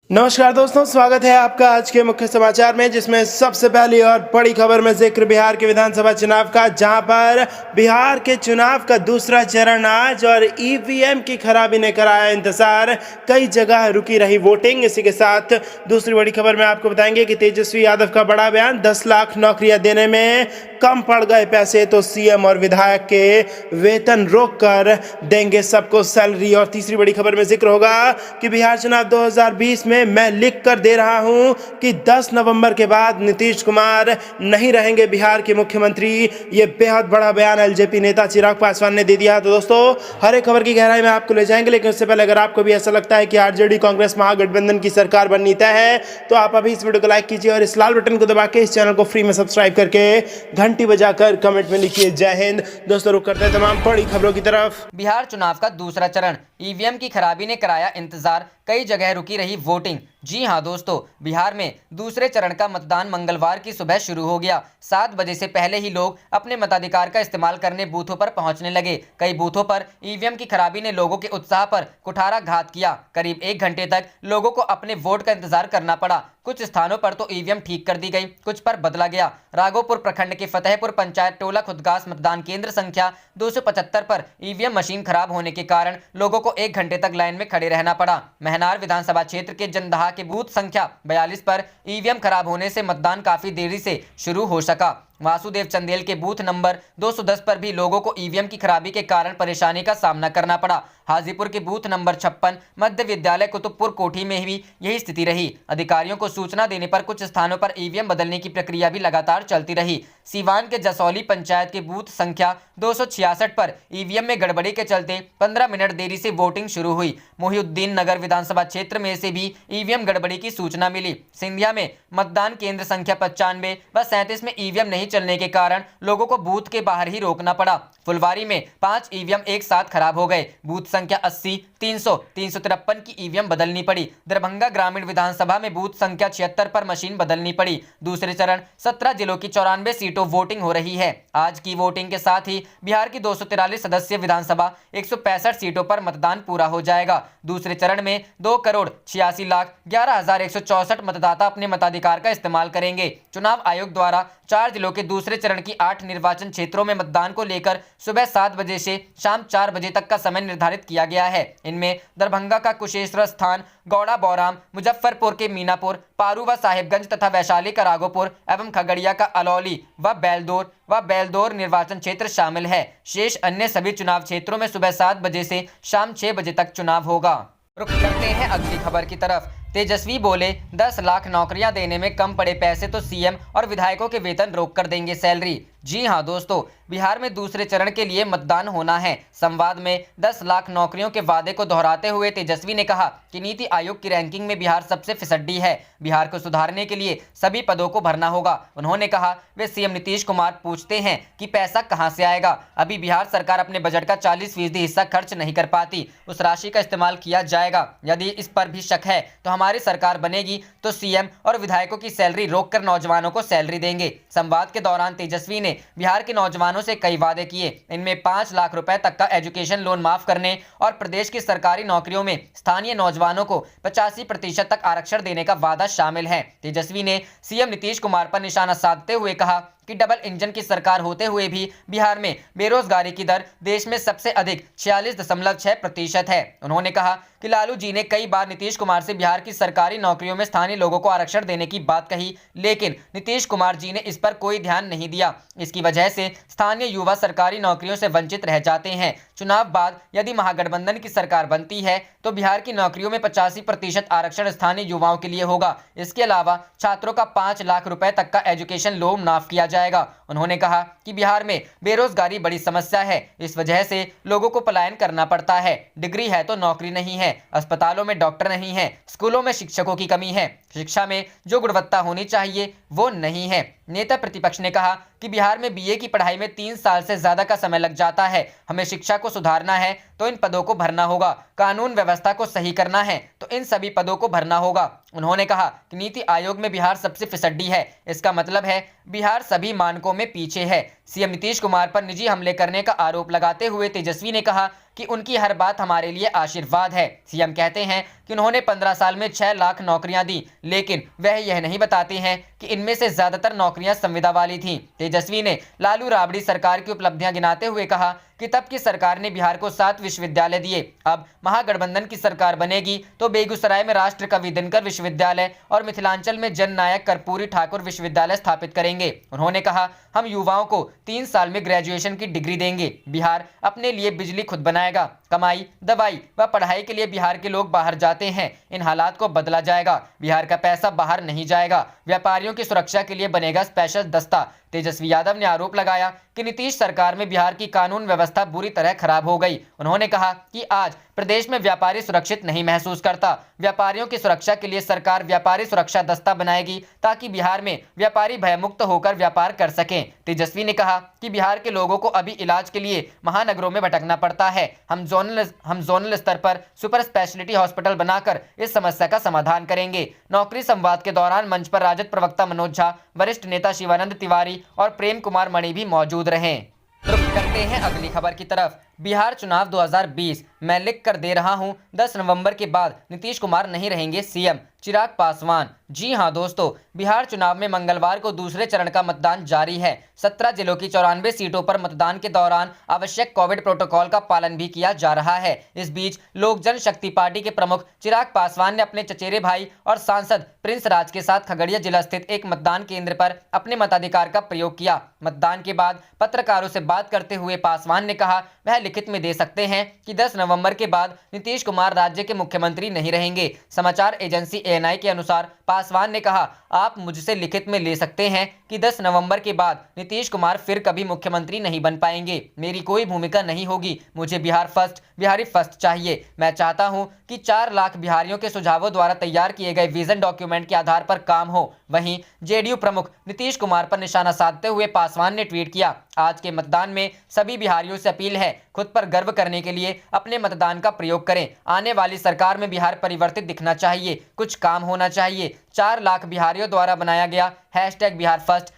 नमस्कार दोस्तों, स्वागत है आपका आज के मुख्य समाचार में, जिसमें सबसे पहली और बड़ी खबर में जिक्र बिहार के विधानसभा चुनाव का, जहां पर बिहार के चुनाव का दूसरा चरण आज और ईवीएम की खराबी ने कराया इंतजार। कई जगह रुकी रही वोटिंग। इसी के साथ दूसरी बड़ी खबर में आपको बताएंगे कि तेजस्वी यादव का बड़ा बयान, 10 लाख नौकरियां देने में कम पड़ गए पैसे तो सीएम और विधायक के वेतन रोककर देंगे सबको सैलरी। और तीसरी बड़ी खबर में जिक्र होगा कि बिहार चुनाव 2020 में मैं लिख कर दे रहा हूं कि 10 नवंबर के बाद नीतीश कुमार नहीं रहेंगे बिहार के मुख्यमंत्री। ये बेहद बड़ा बयान एलजेपी नेता चिराग पासवान ने दे दिया। तो दोस्तों, हर एक खबर की गहराई में आपको ले जाएंगे, लेकिन उससे पहले अगर आपको भी ऐसा लगता है कि आरजेडी कांग्रेस महागठबंधन की सरकार बननी तय है, तो आप अभी इस वीडियो को लाइक कीजिए और इस लाल बटन को दबा के इस चैनल को फ्री में सब्सक्राइब करके घंटी बजाकर कमेंट में लिखिए जय हिंद। दोस्तों, रुक करते हैं तमाम बड़ी खबरों की तरफ। बिहार चुनाव का दूसरा चरण, ईवीएम की खराबी ने कराया इंतजार, कई जगह रुकी रही वोटिंग। जी हां दोस्तों, बिहार में दूसरे चरण का मतदान मंगलवार की सुबह शुरू हो गया। 7 बजे से पहले ही लोग अपने मताधिकार का इस्तेमाल करने बूथों पर पहुंचने लगे। कई बूथों पर ईवीएम की खराबी ने लोगों के उत्साह पर कुठाराघात किया। करीब 1 घंटे तक लोगों को अपने वोट का इंतजार करना पड़ा। कुछ स्थानों पर तो ईवीएम ठीक कर दी गई, कुछ पर बदला गया। राघोपुर प्रखंड के फतेहपुर पंचायत टोला खुदगास मतदान केंद्र संख्या 275 पर ईवीएम मशीन खराब होने के कारण लोगों को 1 घंटे तक लाइन में खड़े रहना पड़ा। महनार विधानसभा क्षेत्र के जंदहा के बूथ संख्या 42 पर ईवीएम खराब होने से मतदान काफी देरी से शुरू हो सका। वासुदेव चंदेल के बूथ नंबर 210 पर भी लोगों को ईवीएम की खराबी के कारण परेशानी का सामना करना पड़ा। हाजीपुर के बूथ नंबर 56 मध्य विद्यालय कुतुबपुर कोठी में भी यही स्थिति रही। अधिकारियों को सूचना देने पर कुछ स्थानों पर ईवीएम बदलने की प्रक्रिया भी लगातार चलती रही। सीवान के जसौली पंचायत के बूथ संख्या 266 पर ईवीएम में गड़बड़ी के चलते 15 मिनट देरी से वोटिंग शुरू हुई। मोहिउद्दीन नगर विधानसभा क्षेत्र में से भी ईवीएम गड़बड़ी की सूचना मिली। सिंधिया में मतदान केंद्र संख्या 95 व 37 में ईवीएम नहीं चलने के कारण लोगों को बूथ के बाहर ही रोकना पड़ा। फुलवारी में 5 ईवीएम एक साथ खराब हो गए। बूथ संख्या 80, 300, 353 की ईवीएम बदलनी पड़ी। दरभंगा ग्रामीण विधानसभा में बूथ संख्या 76 पर मशीन बदलनी पड़ी। दूसरे चरण 17 जिलों की 94 सीटों वोटिंग हो रही है। आज की वोटिंग के साथ ही बिहार की 243 सदस्य विधानसभा 165 सीटों पर मतदान पूरा हो जाएगा। दूसरे चरण में 2,86,11,164 मतदाता अपने मताधिकार का इस्तेमाल करेंगे। चुनाव आयोग द्वारा 4 जिलों के दूसरे चरण की 8 निर्वाचन क्षेत्रों में मतदान को लेकर सुबह 7 बजे से शाम 4 बजे तक का समय निर्धारित किया गया है। इनमें दरभंगा का कुशेश्वर स्थान, गौड़ा बौराम, मुजफ्फरपुर के मीनापुर, पारू व साहिबगंज तथा वैशाली का राघोपुर एवं खगड़िया का अलौली व बेलदौर निर्वाचन क्षेत्र शामिल है। शेष अन्य सभी चुनाव क्षेत्रों में सुबह 7 बजे से शाम 6 बजे तक चुनाव होगा। रुख करते हैं अगली खबर की तरफ। तेजस्वी बोले, 10 लाख नौकरियां देने में कम पड़े पैसे तो सीएम और विधायकों के वेतन रोक कर देंगे सैलरी। जी हां दोस्तों, बिहार में दूसरे चरण के लिए मतदान होना है। संवाद में 10 लाख नौकरियों के वादे को दोहराते हुए तेजस्वी ने कहा कि नीति आयोग की रैंकिंग में बिहार सबसे फिसड्डी है। बिहार को सुधारने के लिए सभी पदों को भरना होगा। उन्होंने कहा, वे सीएम नीतीश कुमार पूछते हैं कि पैसा कहां से आएगा। अभी बिहार सरकार अपने बजट का 40% हिस्सा खर्च नहीं कर पाती। उस राशि का इस्तेमाल किया जाएगा। यदि इस पर भी शक है तो हमारी सरकार बनेगी तो सीएम और विधायकों की सैलरी रोककर नौजवानों को सैलरी देंगे। संवाद के दौरान तेजस्वी ने बिहार के नौजवानों से कई वादे किए। इनमें 5 लाख रुपए तक का एजुकेशन लोन माफ करने और प्रदेश की सरकारी नौकरियों में स्थानीय नौजवानों को 85% तक आरक्षण देने का वादा शामिल है। तेजस्वी ने सीएम नीतीश कुमार पर निशाना साधते हुए कहा कि डबल इंजन की सरकार होते हुए भी बिहार में बेरोजगारी की दर देश में सबसे अधिक 46.6% है। उन्होंने कहा कि लालू जी ने कई बार नीतीश कुमार से बिहार की सरकारी नौकरियों में स्थानीय लोगों को आरक्षण देने की बात कही, लेकिन नीतीश कुमार जी ने इस पर कोई ध्यान नहीं दिया। इसकी वजह से स्थानीय युवा सरकारी नौकरियों से वंचित रह जाते हैं। चुनाव बाद यदि महागठबंधन की सरकार बनती है तो बिहार की नौकरियों में 85% आरक्षण स्थानीय युवाओं के लिए होगा। इसके अलावा छात्रों का 5 लाख रुपए तक का एजुकेशन लोन माफ किया जाएगा। उन्होंने कहा कि बिहार में बेरोजगारी बड़ी समस्या है। इस वजह से लोगों को पलायन करना पड़ता है। डिग्री है तो नौकरी नहीं है, अस्पतालों में डॉक्टर नहीं है, स्कूलों में शिक्षकों की कमी है, शिक्षा में जो गुणवत्ता होनी चाहिए वो नहीं है। नेता प्रतिपक्ष ने कहा कि बिहार में बीए की पढ़ाई में 3 साल से ज्यादा का समय लग जाता है। हमें शिक्षा को सुधारना है तो इन पदों को भरना होगा। कानून व्यवस्था को सही करना है तो इन सभी पदों को भरना होगा। उन्होंने कहा कि नीति आयोग में बिहार सबसे फिसड्डी है। इसका मतलब है बिहार सभी मानकों में पीछे है। सीएम नीतीश कुमार पर निजी हमले करने का आरोप लगाते हुए तेजस्वी ने कहा कि उनकी हर बात हमारे लिए आशीर्वाद है। सीएम कहते हैं कि उन्होंने 15 साल में 6 लाख नौकरियां दी, लेकिन वह यह नहीं बताते हैं कि इनमें से ज्यादातर नौकरियां संविदा वाली थीं। तेजस्वी ने लालू राबड़ी सरकार की उपलब्धियां गिनाते हुए कहा कि तब की सरकार ने बिहार को 7 विश्वविद्यालय दिए। अब महागठबंधन की सरकार बनेगी तो बेगूसराय में राष्ट्र कवि दिनकर विश्वविद्यालय और मिथिलांचल में जननायक कर्पूरी ठाकुर विश्वविद्यालय स्थापित करेंगे। उन्होंने कहा, हम युवाओं को 3 साल में ग्रेजुएशन की डिग्री देंगे। बिहार अपने लिए बिजली खुद बनाएगा। कमाई, दवाई व पढ़ाई के लिए बिहार के लोग बाहर जाते हैं। इन हालात को बदला जाएगा। बिहार का पैसा बाहर नहीं जाएगा। व्यापारियों की सुरक्षा के लिए बनेगा स्पेशल दस्ता। तेजस्वी यादव ने आरोप लगाया कि नीतीश सरकार में बिहार की कानून व्यवस्था बुरी तरह खराब हो गई। उन्होंने कहा कि आज प्रदेश में व्यापारी सुरक्षित नहीं महसूस करता। व्यापारियों की सुरक्षा के लिए सरकार व्यापारी सुरक्षा दस्ता बनाएगी ताकि बिहार में व्यापारी भयमुक्त होकर व्यापार कर सकें। तेजस्वी ने कहा कि बिहार के लोगों को अभी इलाज के लिए महानगरों में भटकना पड़ता है। हम जोनल स्तर पर सुपर स्पेशलिटी हॉस्पिटल बनाकर इस समस्या का समाधान करेंगे। नौकरी संवाद के दौरान मंच पर राजद प्रवक्ता मनोज झा, वरिष्ठ नेता शिवानंद तिवारी और प्रेम कुमार मणि भी मौजूद रहे। रुख करते हैं अगली खबर की तरफ। बिहार चुनाव 2020 मैं लिख कर दे रहा हूं, 10 नवंबर के बाद नीतीश कुमार नहीं रहेंगे सीएम, चिराग पासवान। जी हां दोस्तों, बिहार चुनाव में मंगलवार को दूसरे चरण का मतदान जारी है। 17 जिलों की 94 सीटों पर मतदान के दौरान आवश्यक कोविड प्रोटोकॉल का पालन भी किया जा रहा है। इस बीच लोक जनशक्ति पार्टी के प्रमुख चिराग पासवान ने अपने चचेरे भाई और सांसद प्रिंस राज के साथ खगड़िया जिला स्थित एक मतदान केंद्र पर अपने मताधिकार का प्रयोग किया। मतदान के बाद पत्रकारों से बात करते हुए पासवान ने कहा, वह लिखित में दे सकते हैं कि 10 नवंबर के बाद नीतीश कुमार राज्य के मुख्यमंत्री नहीं रहेंगे। समाचार एजेंसी एएनआई के अनुसार पासवान ने कहा, आप मुझसे लिखित में ले सकते हैं कि 10 नवंबर के बाद नीतीश कुमार फिर कभी मुख्यमंत्री नहीं बन पाएंगे। मेरी कोई भूमिका नहीं होगी। मुझे बिहारी फर्स्ट चाहिए। मैं चाहता हूं कि 4 लाख बिहारियों के सुझावों द्वारा तैयार किए गए विजन डॉक्यूमेंट के आधार पर काम हो। वहीं जेडीयू प्रमुख नीतीश कुमार पर निशाना साधते हुए पासवान ने ट्वीट किया, आज के मतदान में सभी बिहारियों से अपील है, खुद पर गर्व करने के लिए अपने मतदान का प्रयोग करें। आने वाली सरकार में बिहार परिवर्तित दिखना चाहिए, कुछ काम होना चाहिए। 4 लाख बिहारियों द्वारा बनाया गया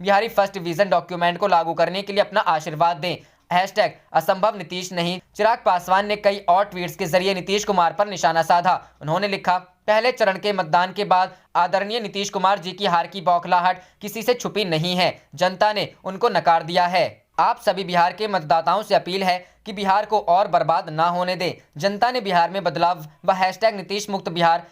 बिहारी फर्स्ट विजन डॉक्यूमेंट को लागू करने के लिए अपना आशीर्वाद दें। #असंभव नीतीश नहीं। चिराग पासवान ने कई और ट्वीट्स के जरिए नीतीश कुमार पर निशाना साधा। उन्होंने लिखा, पहले चरण के मतदान के बाद आदरणीय नीतीश कुमार जी की हार की बौखलाहट किसी से छुपी नहीं है। जनता ने उनको नकार दिया है। आप सभी बिहार के मतदाताओं से अपील है कि बिहार को और बर्बाद ना होने दें। जनता ने बिहार में बदलाव व #नीतीश मुक्त बिहार,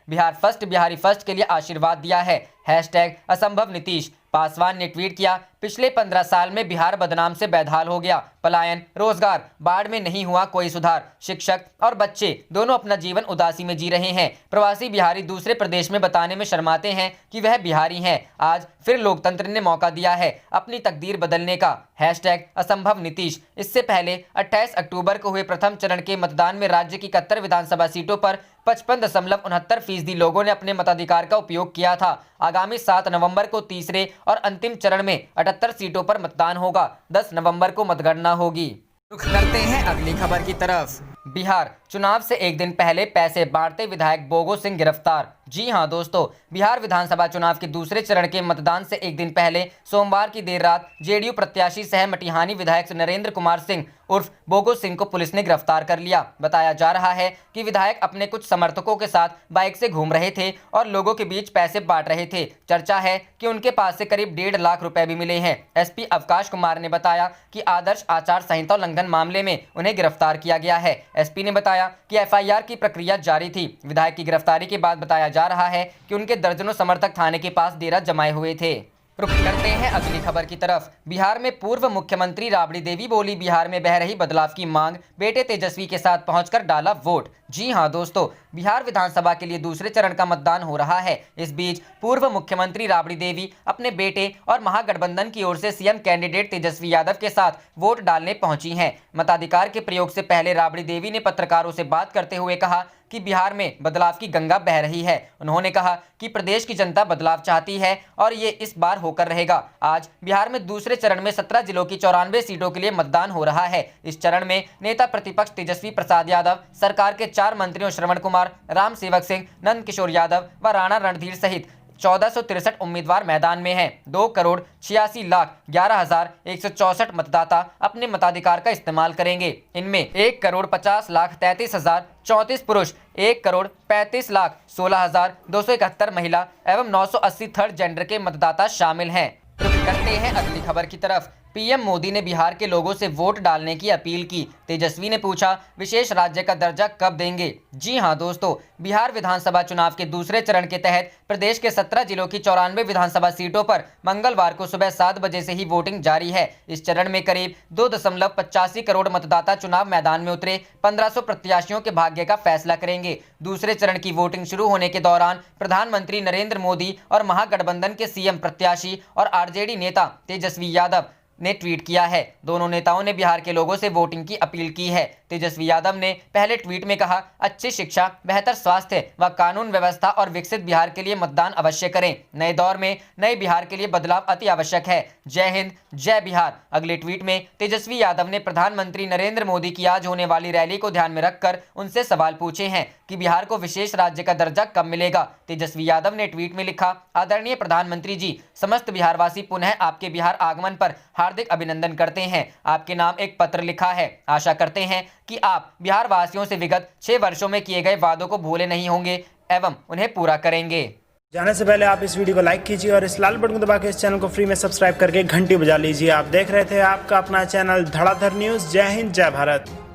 बिहारी फर्स्ट के लिए आशीर्वाद दिया है। #असंभव नीतीश। पासवान ने ट्वीट किया, पिछले 15 साल में बिहार बदनाम से बेदहाल हो गया। पलायन, रोजगार, बाढ़ में नहीं हुआ कोई सुधार। शिक्षक और बच्चे दोनों अपना जीवन उदासी में जी रहे हैं। प्रवासी बिहारी दूसरे प्रदेश में बताने में शर्माते हैं कि वह बिहारी हैं। आज फिर लोकतंत्र ने मौका दिया है अपनी तकदीर बदलने का। #असंभव नीतीश। इससे पहले 28 अक्टूबर को हुए प्रथम चरण के मतदान में राज्य की 71 विधानसभा सीटों पर 55.69% लोगों ने अपने मताधिकार का उपयोग किया था। आगामी 7 नवंबर को तीसरे और अंतिम चरण में 78 सीटों पर मतदान होगा। 10 नवंबर को मतगणना होगी। रुख करते हैं अगली खबर की तरफ। बिहार चुनाव से एक दिन पहले पैसे बांटते विधायक बोगो सिंह गिरफ्तार। जी हां दोस्तों, बिहार विधानसभा चुनाव के दूसरे चरण के मतदान से एक दिन पहले सोमवार की देर रात जेडीयू प्रत्याशी सह मटिहानी विधायक नरेंद्र कुमार सिंह उर्फ बोगो सिंह को पुलिस ने गिरफ्तार कर लिया। बताया जा रहा है कि विधायक अपने कुछ समर्थकों के साथ बाइक से घूम रहे थे और लोगों के बीच पैसे बांट रहे थे। चर्चा है कि उनके पास से करीब 1.5 लाख रुपए भी मिले हैं। एसपी अवकाश कुमार ने बताया कि आदर्श आचार संहिता उल्लंघन मामले में उन्हें गिरफ्तार किया गया है। एसपी ने बताया कि एफआईआर की प्रक्रिया जारी थी। विधायक की गिरफ्तारी के बाद बताया जा रहा है कि उनके दर्जनों समर्थक थाने के पास डेरा जमाए हुए थे। रुख करते हैं अगली खबर की तरफ। बिहार में पूर्व मुख्यमंत्री राबड़ी देवी बोली, बिहार में बह रही बदलाव की मांग, बेटे तेजस्वी के साथ पहुंचकर डाला वोट। जी हां दोस्तों, बिहार विधानसभा के लिए दूसरे चरण का मतदान हो रहा है। इस बीच पूर्व मुख्यमंत्री राबड़ी देवी अपने बेटे और महागठबंधन की ओर से सीएम कैंडिडेट तेजस्वी यादव के साथ वोट डालने पहुंची हैं। मताधिकार के प्रयोग से पहले राबड़ी देवी ने पत्रकारों से बात करते हुए कहा कि बिहार में बदलाव की गंगा बह रही है। उन्होंने कहा कि प्रदेश की जनता बदलाव चाहती है और ये इस बार होकर रहेगा। आज बिहार में दूसरे चरण में 17 जिलों की 94 सीटों के लिए मतदान हो रहा है। इस चरण में नेता प्रतिपक्ष तेजस्वी प्रसाद यादव, सरकार के 4 मंत्रियों श्रवण कुमार, राम सेवक सिंह, नंद किशोर यादव व राणा रणधीर सहित 1463 उम्मीदवार मैदान में हैं। 2,86,11,164 मतदाता अपने मताधिकार का इस्तेमाल करेंगे। इनमें 1,50,33,034 पुरुष, 1,35,16,271 महिला एवं 980 थर्ड जेंडर के मतदाता शामिल हैं। करते हैं अगली खबर की तरफ। पीएम मोदी ने बिहार के लोगों से वोट डालने की अपील की। तेजस्वी ने पूछा, विशेष राज्य का दर्जा कब देंगे? जी हां दोस्तों, बिहार विधानसभा चुनाव के दूसरे चरण के तहत प्रदेश के 17 जिलों की 94 विधानसभा सीटों पर मंगलवार को सुबह 7 बजे से ही वोटिंग जारी है। इस चरण में करीब 2.85 करोड़ मतदाता चुनाव मैदान में उतरे 1500 प्रत्याशियों के भाग्य का फैसला करेंगे। दूसरे चरण की वोटिंग शुरू होने के दौरान प्रधानमंत्री नरेंद्र मोदी और महागठबंधन के सीएम प्रत्याशी और आरजेडी नेता तेजस्वी यादव ने ट्वीट किया है। दोनों नेताओं ने बिहार के लोगों से वोटिंग की अपील की है। तेजस्वी यादव ने पहले ट्वीट में कहा, अच्छी शिक्षा, बेहतर स्वास्थ्य व कानून व्यवस्था और विकसित बिहार के लिए मतदान अवश्य करें। नए दौर में नए बिहार के लिए बदलाव अति आवश्यक है। जय हिंद, जय बिहार। अगले ट्वीट में तेजस्वी यादव ने प्रधानमंत्री नरेंद्र मोदी की आज होने वाली रैली को ध्यान में रखकर उनसे सवाल पूछे हैं कि बिहार को विशेष राज्य का दर्जा कब मिलेगा। तेजस्वी यादव ने ट्वीट में लिखा, आदरणीय प्रधानमंत्री जी, समस्त बिहारवासी पुनः आपके बिहार आगमन पर हार्दिक अभिनंदन करते हैं। आपके नाम एक पत्र लिखा है। आशा करते हैं कि आप बिहार वासियों से विगत 6 वर्षों में किए गए वादों को भूले नहीं होंगे एवं उन्हें पूरा करेंगे। जाने से पहले आप इस वीडियो को लाइक कीजिए और इस लाल बटन को दबा के इस चैनल को फ्री में सब्सक्राइब करके घंटी बजा लीजिए। आप देख रहे थे आपका अपना चैनल धड़ाधड़ न्यूज। जय हिंद, जय भारत।